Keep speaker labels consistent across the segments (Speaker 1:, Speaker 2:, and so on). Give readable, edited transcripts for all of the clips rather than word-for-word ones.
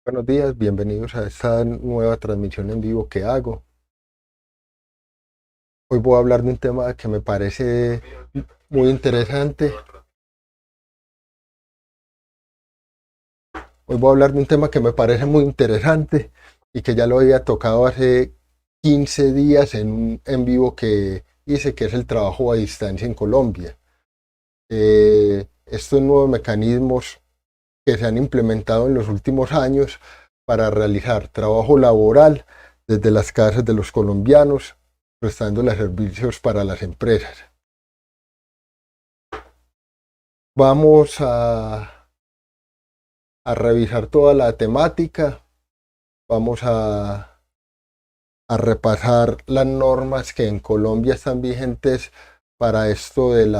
Speaker 1: Buenos días, bienvenidos a esta nueva transmisión en vivo que hago. Hoy voy a hablar de un tema que me parece muy interesante. Hoy voy a hablar de un tema que me parece muy interesante y que ya lo había tocado hace 15 días en un en vivo que hice, que es el trabajo a distancia en Colombia. Estos nuevos mecanismos que se han implementado en los últimos años para realizar trabajo laboral desde las casas de los colombianos, prestándole servicios para las empresas. Vamos a revisar toda la temática, vamos a repasar las normas que en Colombia están vigentes para esto del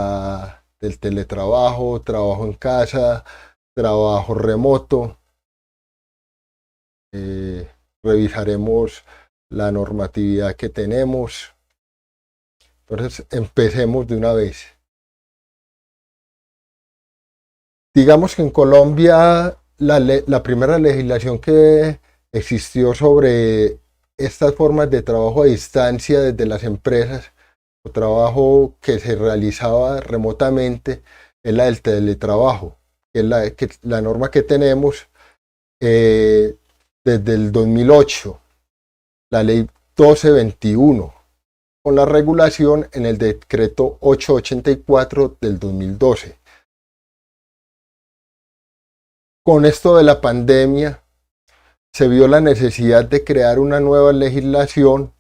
Speaker 1: teletrabajo, trabajo en casa, trabajo remoto. Eh, Revisaremos la normatividad que tenemos. Entonces, empecemos de una vez. Digamos que en Colombia la primera legislación que existió sobre estas formas de trabajo a distancia desde las empresas o trabajo que se realizaba remotamente es la del teletrabajo, que es la norma que tenemos eh, desde el 2008, la ley 1221, con la regulación en el decreto 884 del 2012. Con esto de la pandemia se vio la necesidad de crear una nueva legislación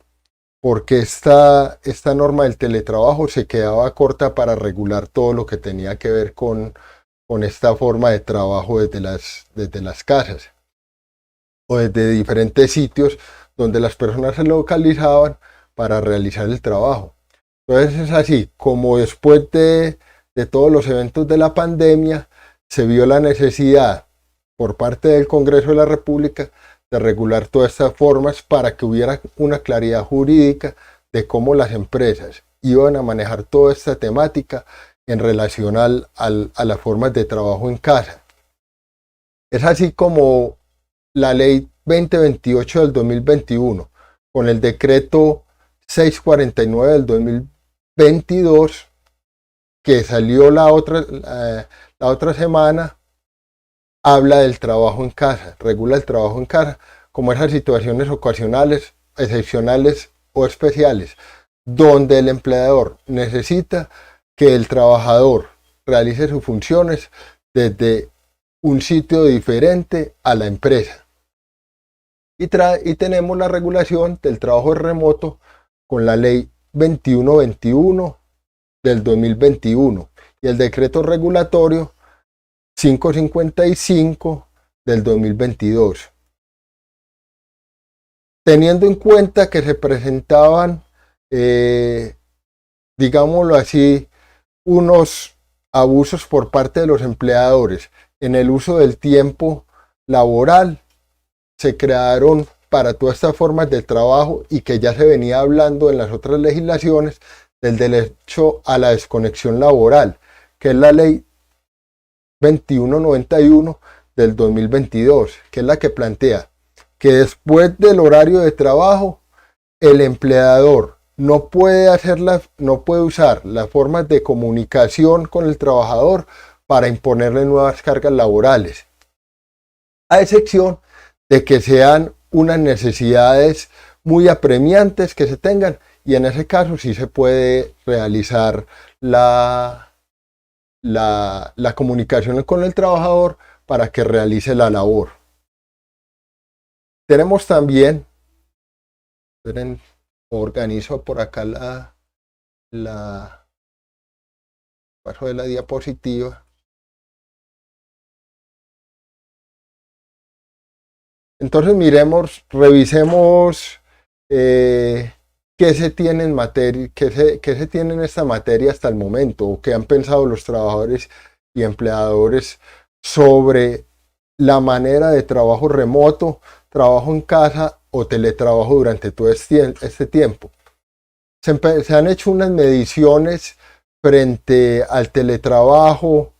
Speaker 1: porque esta norma del teletrabajo se quedaba corta para regular todo lo que tenía que ver con esta forma de trabajo desde las casas o desde diferentes sitios donde las personas se localizaban para realizar el trabajo. Entonces es así, como después de todos los eventos de la pandemia, se vio la necesidad por parte del Congreso de la República de regular todas estas formas para que hubiera una claridad jurídica de cómo las empresas iban a manejar toda esta temática en relación a las formas de trabajo en casa. Es así como la ley 2028 del 2021, con el decreto 649 del 2022, que salió la otra semana, habla del trabajo en casa, regula el trabajo en casa, como esas situaciones ocasionales, excepcionales o especiales, donde el empleador necesita que el trabajador realice sus funciones desde un sitio diferente a la empresa. Y tenemos la regulación del trabajo remoto con la ley 2121 del 2021 y el decreto regulatorio 555 del 2022. Teniendo en cuenta que se presentaban, digámoslo así, unos abusos por parte de los empleadores en el uso del tiempo laboral, se crearon para todas estas formas de trabajo y que ya se venía hablando en las otras legislaciones del derecho a la desconexión laboral, que es la ley 2191 del 2022, que es la que plantea que después del horario de trabajo el empleador no puede usar las formas de comunicación con el trabajador para imponerle nuevas cargas laborales, a excepción de que sean unas necesidades muy apremiantes que se tengan, y en ese caso sí se puede realizar la comunicación con el trabajador para que realice la labor. Tenemos también, organizo por acá la paso de la diapositiva. Entonces revisemos qué se tiene en materia, qué se tiene en esta materia hasta el momento, o qué han pensado los trabajadores y empleadores sobre la manera de trabajo remoto, trabajo en casa o teletrabajo durante todo este tiempo. Se han hecho unas mediciones frente al teletrabajo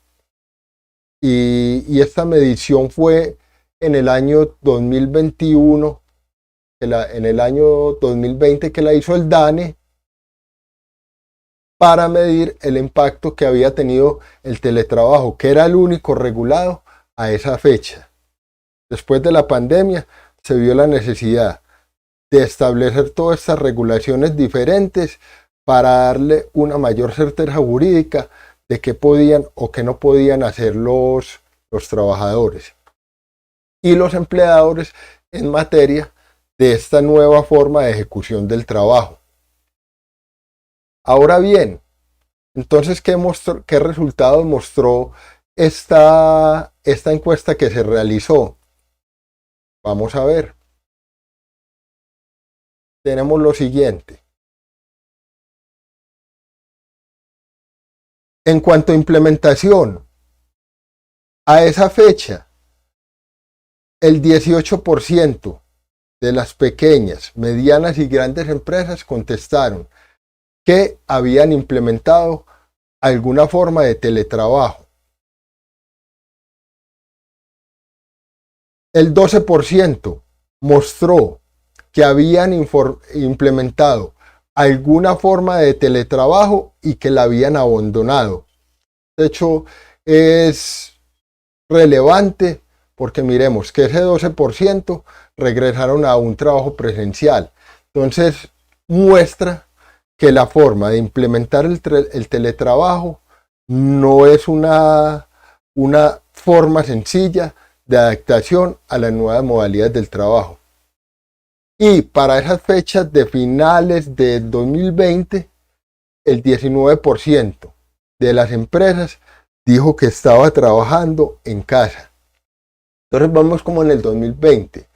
Speaker 1: y esta medición fue en el año 2021, en el año 2020 que la hizo el DANE, para medir el impacto que había tenido el teletrabajo, que era el único regulado a esa fecha. Después de la pandemia se vio la necesidad de establecer todas estas regulaciones diferentes para darle una mayor certeza jurídica de qué podían o qué no podían hacer los trabajadores y los empleadores en materia de esta nueva forma de ejecución del trabajo. Ahora bien, entonces, ¿qué resultados mostró esta encuesta que se realizó? Vamos a ver. Tenemos lo siguiente. En cuanto a implementación, a esa fecha, el 18% de las pequeñas, medianas y grandes empresas contestaron que habían implementado alguna forma de teletrabajo. El 12% mostró que habían implementado alguna forma de teletrabajo y que la habían abandonado. De hecho, es relevante porque miremos que ese 12% regresaron a un trabajo presencial. Entonces, muestra que la forma de implementar el teletrabajo no es una forma sencilla de adaptación a las nuevas modalidades del trabajo. Y para esas fechas de finales de 2020, el 19% de las empresas dijo que estaba trabajando en casa. Entonces vamos como en el 2020.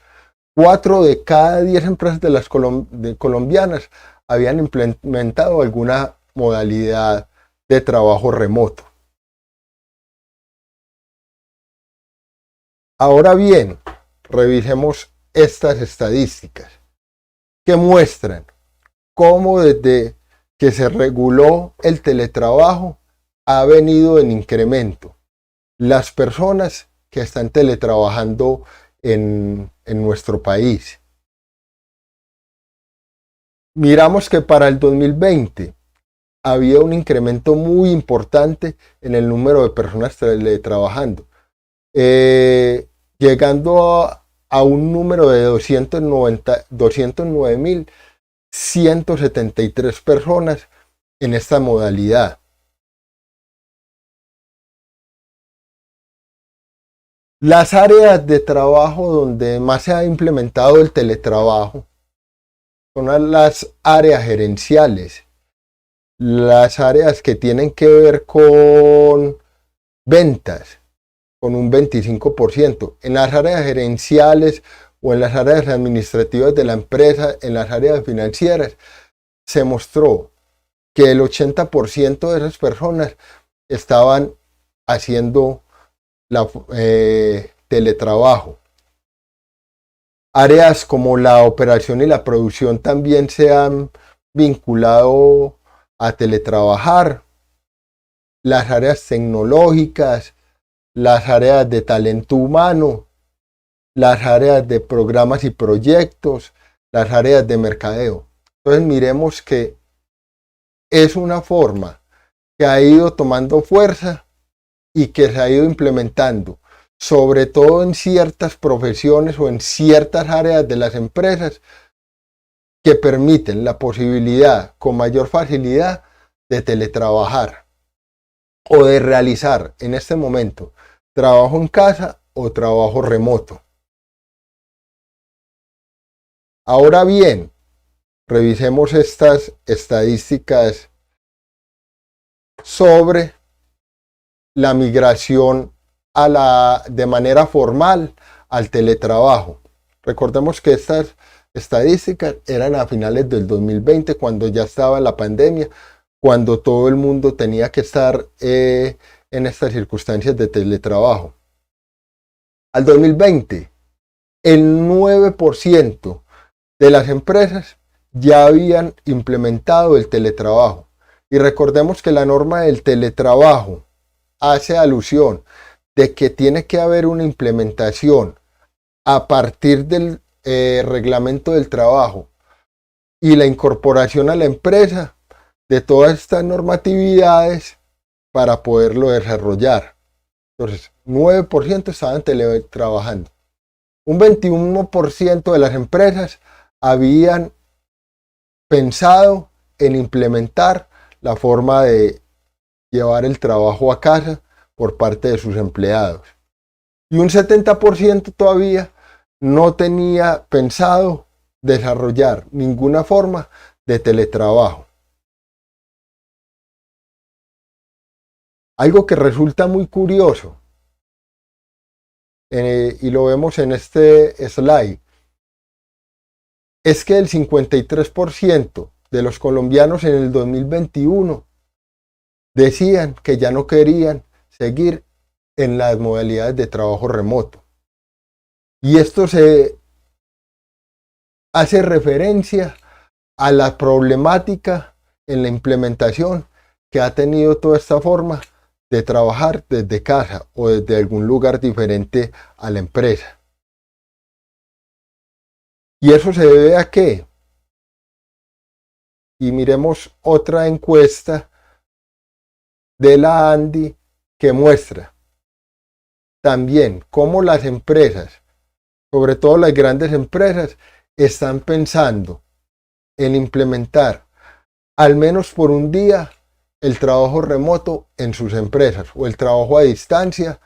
Speaker 1: 4 de cada 10 empresas de las colombianas habían implementado alguna modalidad de trabajo remoto. Ahora bien, revisemos estas estadísticas que muestran cómo desde que se reguló el teletrabajo ha venido en incremento las personas que están teletrabajando en nuestro país. Miramos que para el 2020 había un incremento muy importante en el número de personas teletrabajando, llegando a un número de 209.173 personas en esta modalidad. Las áreas de trabajo donde más se ha implementado el teletrabajo son las áreas gerenciales, las áreas que tienen que ver con ventas, con un 25%. En las áreas gerenciales o en las áreas administrativas de la empresa, en las áreas financieras, se mostró que el 80% de esas personas estaban haciendo teletrabajo. Áreas como la operación y la producción también se han vinculado a teletrabajar. Las áreas tecnológicas, las áreas de talento humano, las áreas de programas y proyectos, las áreas de mercadeo. Entonces miremos que es una forma que ha ido tomando fuerza y que se ha ido implementando, sobre todo en ciertas profesiones o en ciertas áreas de las empresas que permiten la posibilidad con mayor facilidad de teletrabajar o de realizar en este momento trabajo en casa o trabajo remoto. Ahora bien, revisemos estas estadísticas sobre la migración de manera formal al teletrabajo. Recordemos que estas estadísticas eran a finales del 2020, cuando ya estaba la pandemia, cuando todo el mundo tenía que estar en estas circunstancias de teletrabajo. Al 2020, el 9% de las empresas ya habían implementado el teletrabajo. Y recordemos que la norma del teletrabajo hace alusión de que tiene que haber una implementación a partir del reglamento del trabajo y la incorporación a la empresa de todas estas normatividades para poderlo desarrollar. Entonces, 9% estaban teletrabajando. Un 21% de las empresas habían pensado en implementar la forma de llevar el trabajo a casa por parte de sus empleados. Y un 70% todavía no tenía pensado desarrollar ninguna forma de teletrabajo. Algo que resulta muy curioso, y lo vemos en este slide, es que el 53% de los colombianos en el 2021 decían que ya no querían seguir en las modalidades de trabajo remoto. Y esto se hace referencia a la problemática en la implementación que ha tenido toda esta forma de trabajar desde casa o desde algún lugar diferente a la empresa. ¿Y eso se debe a qué? Y miremos otra encuesta de la ANDI que muestra también cómo las empresas, sobre todo las grandes empresas, están pensando en implementar al menos por un día el trabajo remoto en sus empresas, o el trabajo a distancia,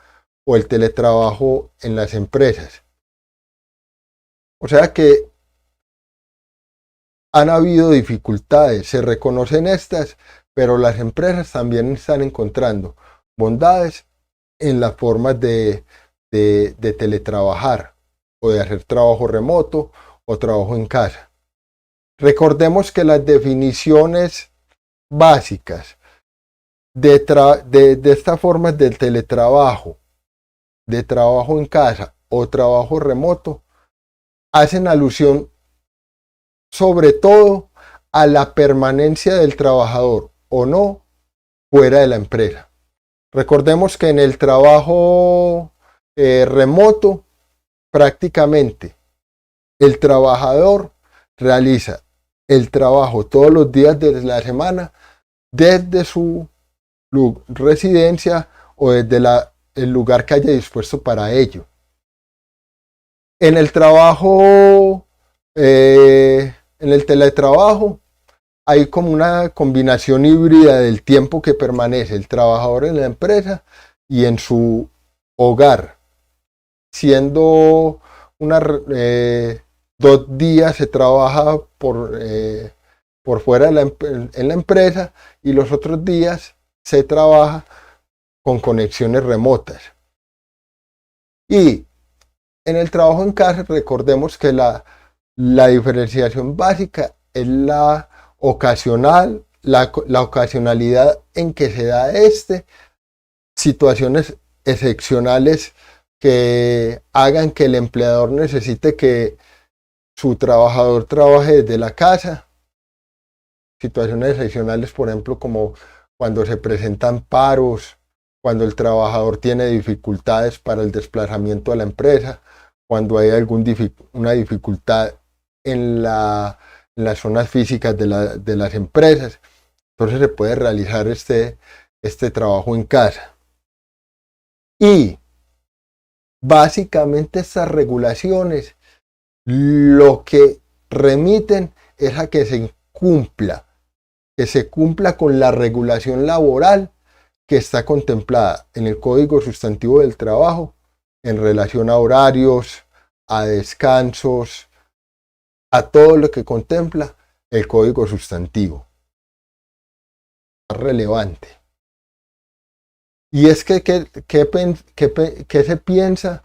Speaker 1: o el teletrabajo en las empresas. O sea que han habido dificultades, se reconocen estas, pero las empresas también están encontrando bondades en las formas de teletrabajar, o de hacer trabajo remoto, o trabajo en casa. Recordemos que las definiciones básicas de estas formas del teletrabajo, de trabajo en casa o trabajo remoto, hacen alusión sobre todo a la permanencia del trabajador o no fuera de la empresa. Recordemos que en el trabajo remoto, prácticamente el trabajador realiza el trabajo todos los días de la semana desde su residencia o desde el lugar que haya dispuesto para ello. En el trabajo, en el teletrabajo, hay como una combinación híbrida del tiempo que permanece el trabajador en la empresa y en su hogar, siendo 2 días se trabaja por fuera en la empresa y los otros días se trabaja con conexiones remotas. Y en el trabajo en casa, recordemos que la diferenciación básica es la ocasional, la ocasionalidad en que se da situaciones excepcionales que hagan que el empleador necesite que su trabajador trabaje desde la casa. Situaciones excepcionales, por ejemplo, como cuando se presentan paros, cuando el trabajador tiene dificultades para el desplazamiento a la empresa, cuando hay una dificultad en las zonas físicas de las empresas. Entonces se puede realizar este trabajo en casa. Y básicamente estas regulaciones lo que remiten es a que se cumpla con la regulación laboral que está contemplada en el Código Sustantivo del Trabajo en relación a horarios, a descansos, a todo lo que contempla el Código Sustantivo. Es relevante. Y es que, ¿qué se piensa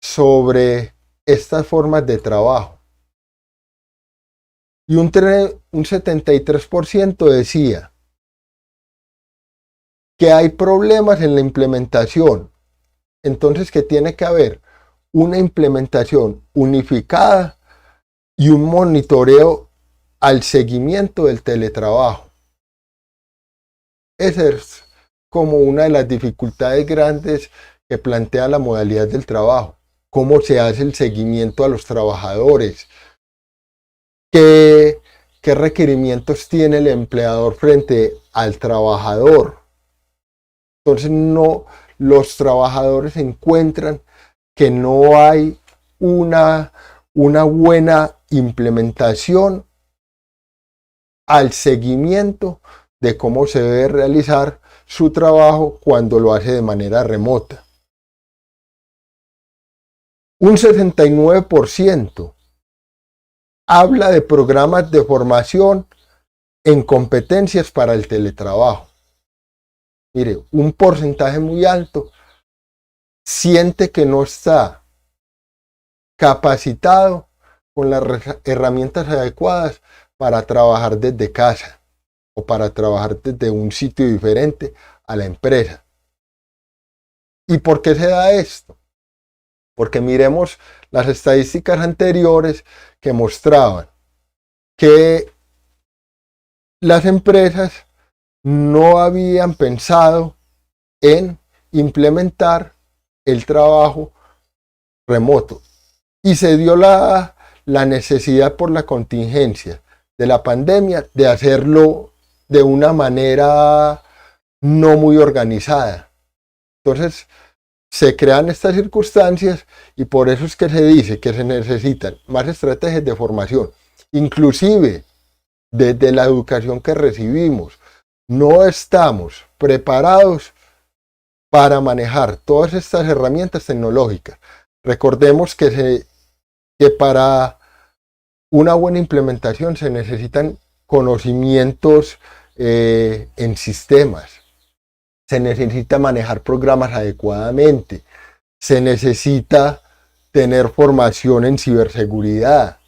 Speaker 1: sobre estas formas de trabajo? Y un 73% decía que hay problemas en la implementación. Entonces que tiene que haber una implementación unificada y un monitoreo al seguimiento del teletrabajo. Esa es como una de las dificultades grandes que plantea la modalidad del trabajo. cómo se hace el seguimiento a los trabajadores, qué requerimientos tiene el empleador frente al trabajador. Entonces los trabajadores encuentran que no hay una buena implementación al seguimiento de cómo se debe realizar su trabajo cuando lo hace de manera remota. Un 69% habla de programas de formación en competencias para el teletrabajo. Mire, un porcentaje muy alto siente que no está capacitado con las herramientas adecuadas para trabajar desde casa o para trabajar desde un sitio diferente a la empresa. ¿Y por qué se da esto? Porque miremos las estadísticas anteriores que mostraban que las empresas no habían pensado en implementar el trabajo remoto y se dio la necesidad por la contingencia de la pandemia de hacerlo de una manera no muy organizada. Entonces se crean estas circunstancias y por eso es que se dice que se necesitan más estrategias de formación, inclusive desde la educación que recibimos. No estamos preparados para manejar todas estas herramientas tecnológicas. Recordemos que para una buena implementación se necesitan conocimientos en sistemas, se necesita manejar programas adecuadamente, se necesita tener formación en ciberseguridad,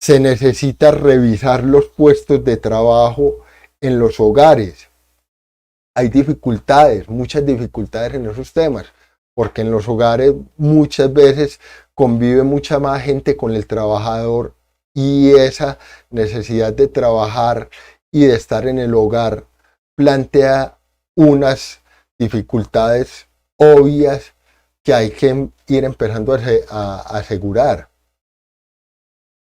Speaker 1: se necesita revisar los puestos de trabajo en los hogares. Hay dificultades, muchas dificultades en esos temas, porque en los hogares muchas veces convive mucha más gente con el trabajador y esa necesidad de trabajar y de estar en el hogar plantea unas dificultades obvias que hay que ir empezando a asegurar.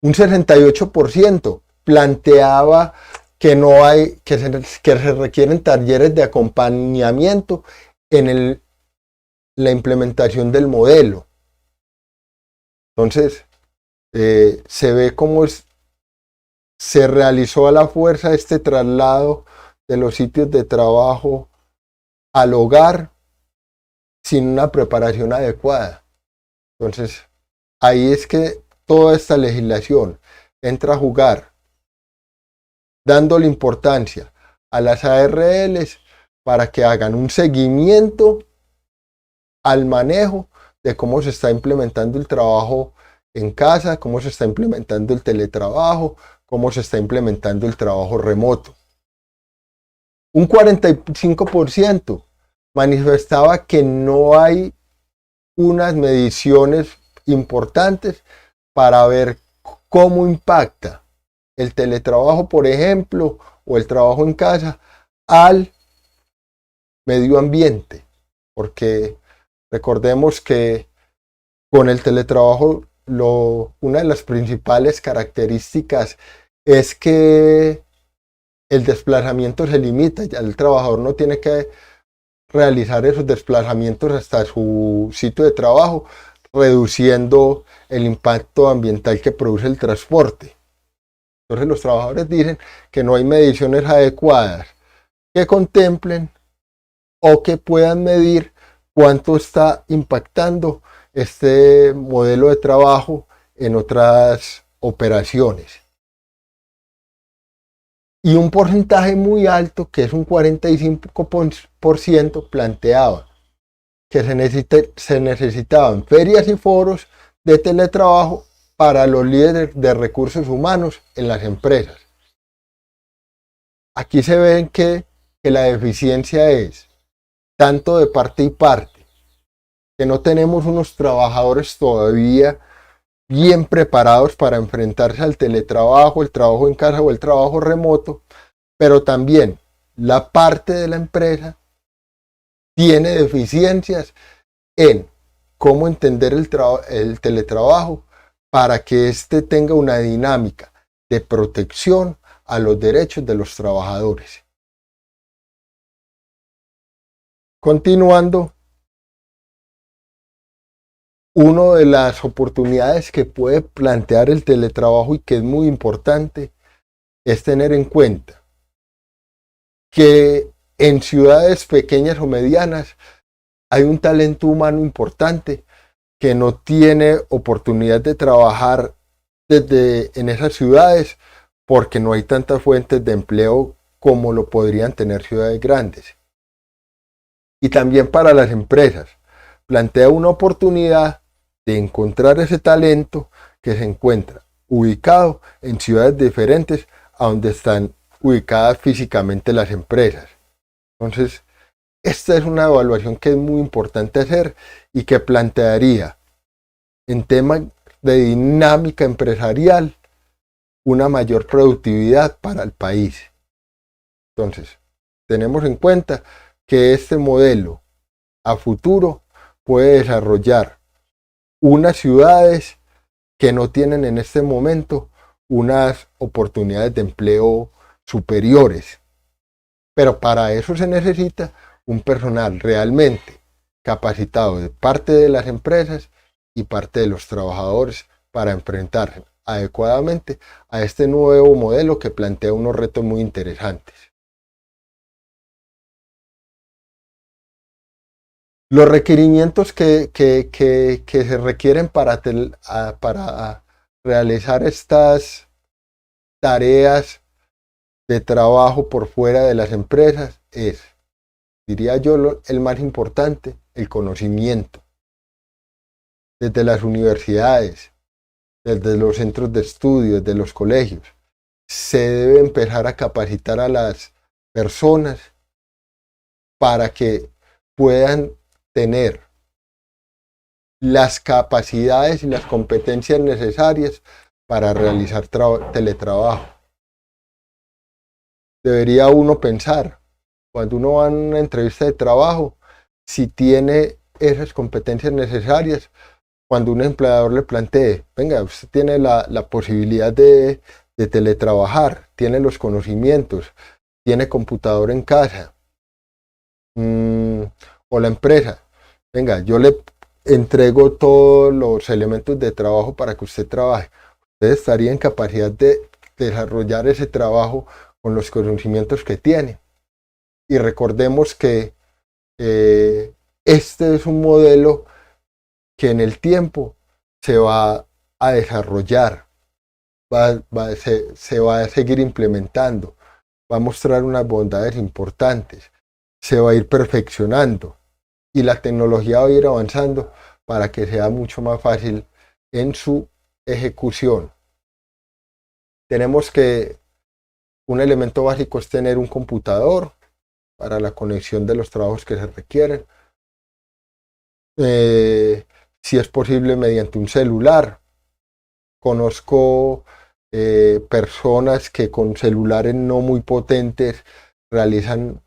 Speaker 1: Un 68% planteaba que no hay, que se requieren talleres de acompañamiento en la implementación del modelo. Entonces, se ve cómo se realizó a la fuerza este traslado de los sitios de trabajo al hogar sin una preparación adecuada. Entonces, ahí es que toda esta legislación entra a jugar, dándole importancia a las ARLs para que hagan un seguimiento al manejo de cómo se está implementando el trabajo en casa, cómo se está implementando el teletrabajo, cómo se está implementando el trabajo remoto. Un 45% manifestaba que no hay unas mediciones importantes para ver cómo impacta el teletrabajo, por ejemplo, o el trabajo en casa al medio ambiente, porque recordemos que con el teletrabajo una de las principales características es que el desplazamiento se limita, ya el trabajador no tiene que realizar esos desplazamientos hasta su sitio de trabajo, reduciendo el impacto ambiental que produce el transporte. Entonces los trabajadores dicen que no hay mediciones adecuadas que contemplen o que puedan medir cuánto está impactando este modelo de trabajo en otras operaciones. Y un porcentaje muy alto, que es un 45%, planteaba que se necesitaban ferias y foros de teletrabajo para los líderes de recursos humanos en las empresas. Aquí se ven que la deficiencia es tanto de parte y parte, que no tenemos unos trabajadores todavía bien preparados para enfrentarse al teletrabajo, el trabajo en casa o el trabajo remoto, pero también la parte de la empresa tiene deficiencias en cómo entender el teletrabajo para que éste tenga una dinámica de protección a los derechos de los trabajadores. Continuando, una de las oportunidades que puede plantear el teletrabajo y que es muy importante es tener en cuenta que en ciudades pequeñas o medianas hay un talento humano importante que no tiene oportunidad de trabajar en esas ciudades porque no hay tantas fuentes de empleo como lo podrían tener ciudades grandes. Y también para las empresas, plantea una oportunidad de encontrar ese talento que se encuentra ubicado en ciudades diferentes a donde están ubicadas físicamente las empresas. Entonces, esta es una evaluación que es muy importante hacer y que plantearía en temas de dinámica empresarial una mayor productividad para el país. Entonces, tenemos en cuenta que este modelo a futuro puede desarrollar unas ciudades que no tienen en este momento unas oportunidades de empleo superiores. Pero para eso se necesita un personal realmente capacitado de parte de las empresas y parte de los trabajadores para enfrentarse adecuadamente a este nuevo modelo que plantea unos retos muy interesantes. Los requerimientos que se requieren para realizar estas tareas de trabajo por fuera de las empresas es, diría yo, el más importante, el conocimiento. Desde las universidades, desde los centros de estudio, desde los colegios, se debe empezar a capacitar a las personas para que puedan tener las capacidades y las competencias necesarias para realizar teletrabajo. Debería uno pensar, cuando uno va a una entrevista de trabajo, si tiene esas competencias necesarias, cuando un empleador le plantee, venga, usted tiene la posibilidad de teletrabajar, tiene los conocimientos, tiene computador en casa, o la empresa, venga, yo le entrego todos los elementos de trabajo para que usted trabaje. Usted estaría en capacidad de desarrollar ese trabajo con los conocimientos que tiene. Y recordemos que este es un modelo que en el tiempo se va a desarrollar, se va a seguir implementando, va a mostrar unas bondades importantes, se va a ir perfeccionando y la tecnología va a ir avanzando para que sea mucho más fácil en su ejecución. Tenemos que un elemento básico es tener un computador para la conexión de los trabajos que se requieren. Si es posible mediante un celular. Conozco personas que con celulares no muy potentes realizan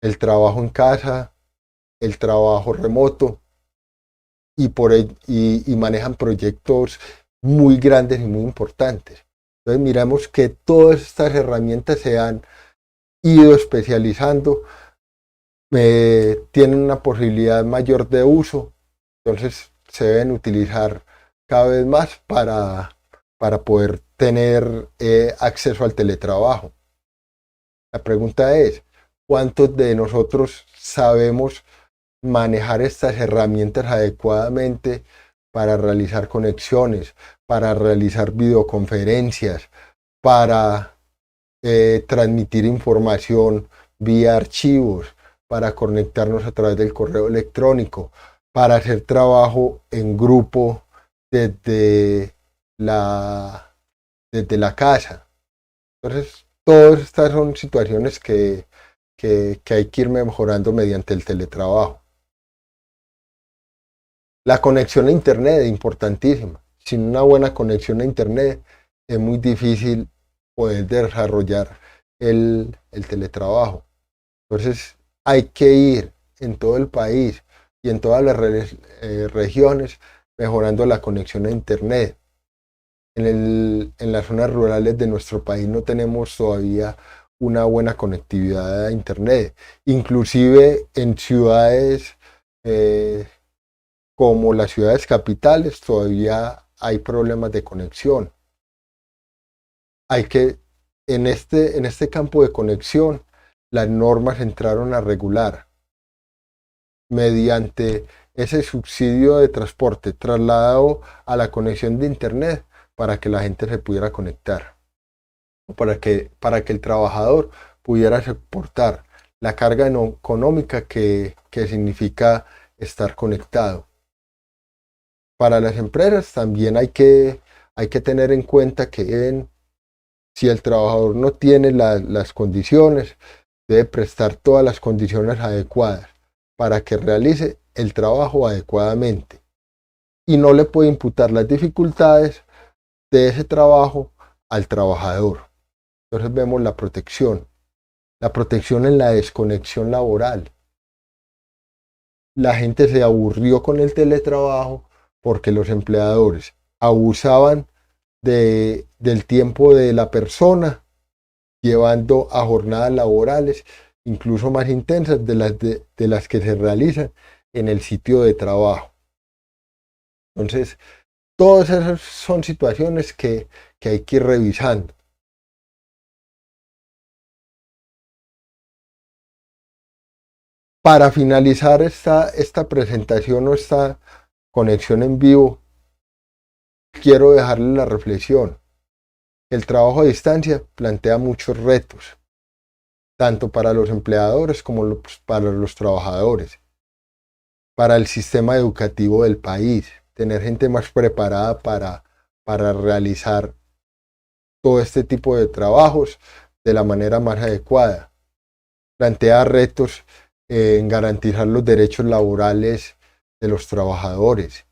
Speaker 1: el trabajo en casa, el trabajo remoto y manejan proyectos muy grandes y muy importantes. Entonces miramos que todas estas herramientas se han ido especializando, tienen una posibilidad mayor de uso, entonces se deben utilizar cada vez más para poder tener acceso al teletrabajo. La pregunta es, ¿cuántos de nosotros sabemos manejar estas herramientas adecuadamente para realizar conexiones, para realizar videoconferencias, para transmitir información vía archivos, para conectarnos a través del correo electrónico, para hacer trabajo en grupo desde la casa? Entonces, todas estas son situaciones que hay que ir mejorando mediante el teletrabajo. La conexión a Internet es importantísima. Sin una buena conexión a Internet es muy difícil poder desarrollar el teletrabajo. Entonces hay que ir en todo el país y en todas las regiones, mejorando la conexión a Internet. En las zonas rurales de nuestro país no tenemos todavía una buena conectividad a Internet. Inclusive en ciudades eh, como las ciudades capitales todavía hay problemas de conexión. Hay que, en este campo de conexión, las normas entraron a regular mediante ese subsidio de transporte trasladado a la conexión de Internet para que la gente se pudiera conectar, para que el trabajador pudiera soportar la carga económica que significa estar conectado. Para las empresas también hay que tener en cuenta que si el trabajador no tiene las condiciones, debe prestar todas las condiciones adecuadas para que realice el trabajo adecuadamente y no le puede imputar las dificultades de ese trabajo al trabajador. Entonces vemos la protección en la desconexión laboral. La gente se aburrió con el teletrabajo porque los empleadores abusaban del tiempo de la persona, llevando a jornadas laborales incluso más intensas de las que se realizan en el sitio de trabajo. Entonces, todas esas son situaciones que hay que ir revisando. Para finalizar esta presentación o esta conexión en vivo, quiero dejarle la reflexión. El trabajo a distancia plantea muchos retos, tanto para los empleadores como para los trabajadores, para el sistema educativo del país, tener gente más preparada para realizar todo este tipo de trabajos de la manera más adecuada. Plantea retos en garantizar los derechos laborales de los trabajadores.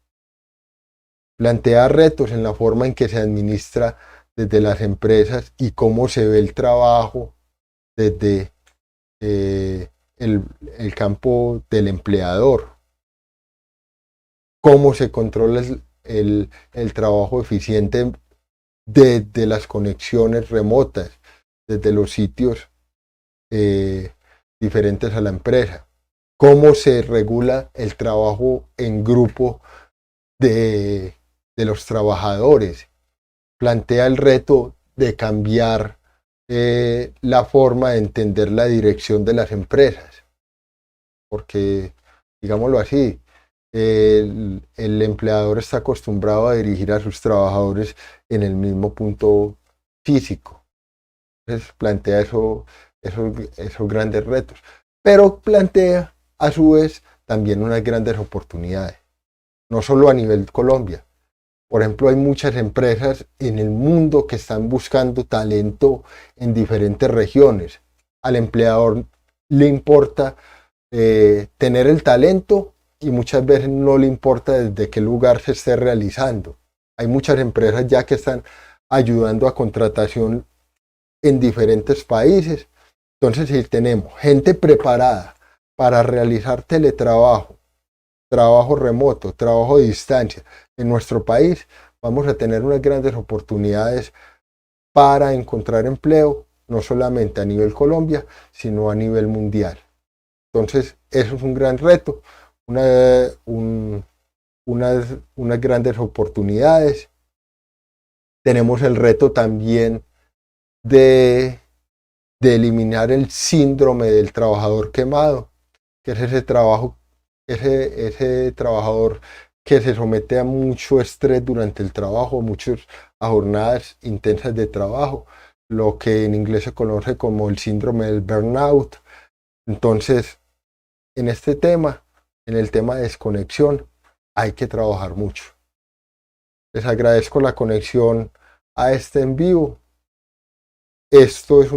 Speaker 1: Plantea retos en la forma en que se administra desde las empresas y cómo se ve el trabajo desde el campo del empleador. Cómo se controla el trabajo eficiente desde las conexiones remotas, desde los sitios diferentes a la empresa. Cómo se regula el trabajo en grupo de los trabajadores. Plantea el reto de cambiar la forma de entender la dirección de las empresas. Porque, digámoslo así, el empleador está acostumbrado a dirigir a sus trabajadores en el mismo punto físico. Entonces plantea esos grandes retos, pero plantea a su vez también unas grandes oportunidades, no solo a nivel Colombia. Por ejemplo, hay muchas empresas en el mundo que están buscando talento en diferentes regiones. Al empleador le importa tener el talento y muchas veces no le importa desde qué lugar se esté realizando. Hay muchas empresas ya que están ayudando a contratación en diferentes países. Entonces, si tenemos gente preparada para realizar teletrabajo, trabajo remoto, trabajo de distancia en nuestro país, vamos a tener unas grandes oportunidades para encontrar empleo, no solamente a nivel Colombia, sino a nivel mundial. Entonces, eso es un gran reto, unas grandes oportunidades. Tenemos el reto también de eliminar el síndrome del trabajador quemado, que es ese trabajador que se somete a mucho estrés durante el trabajo, a jornadas intensas de trabajo, lo que en inglés se conoce como el síndrome del burnout. Entonces, en este tema, en el tema de desconexión, hay que trabajar mucho. Les agradezco la conexión a este en vivo. Esto es un